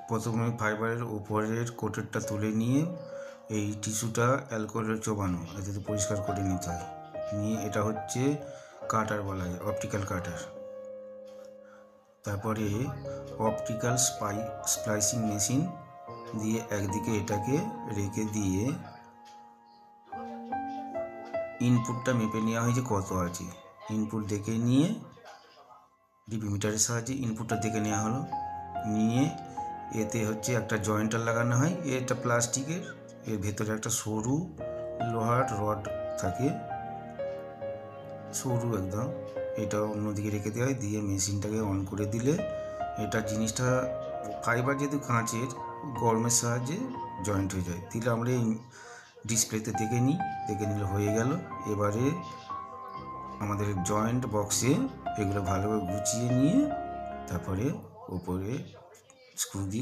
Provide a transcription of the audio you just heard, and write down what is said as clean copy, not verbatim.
প্রথমে ফাইবারের উপরের কোটেরটা তুলে নিয়ে এই টিস্যুটা অ্যালকোহলের চোবানো, এতে পরিষ্কার করে নিতে হয়। নিয়ে এটা হচ্ছে কাটার বলা হয়, অপটিক্যাল কাটার। তারপরে অপটিক্যাল স্প্লাইসিং মেশিন দিয়ে একদিকে এটাকে রেখে দিয়ে ইনপুটটা মেপে নেওয়া হয় যে কত আছে। ইনপুট দেখে নিয়ে ডিপি মিটারের সাহায্যে ইনপুটটা দেখে নেওয়া হলো। নিয়ে এতে হচ্ছে একটা জয়েন্টার লাগানো হয়, এটা প্লাস্টিকের, এর ভেতরে একটা সরু লোহার রড থাকে, সরু একদম। এটা অন্যদিকে রেখে দেওয়া হয়, দিয়ে মেশিনটাকে অন করে দিলে এটা জিনিসটা ফাইবার যেহেতু কাঁচের, গরমের সাহায্যে জয়েন্ট হয়ে যায়। দিলে আমরা এই ডিসপ্লেতে দেখে নিলে হয়ে গেল। এবারে আমাদের জয়েন্ট বক্সে এগুলো ভালোভাবে গুছিয়ে নিয়ে তারপরে উপরে স্ক্রু দিয়ে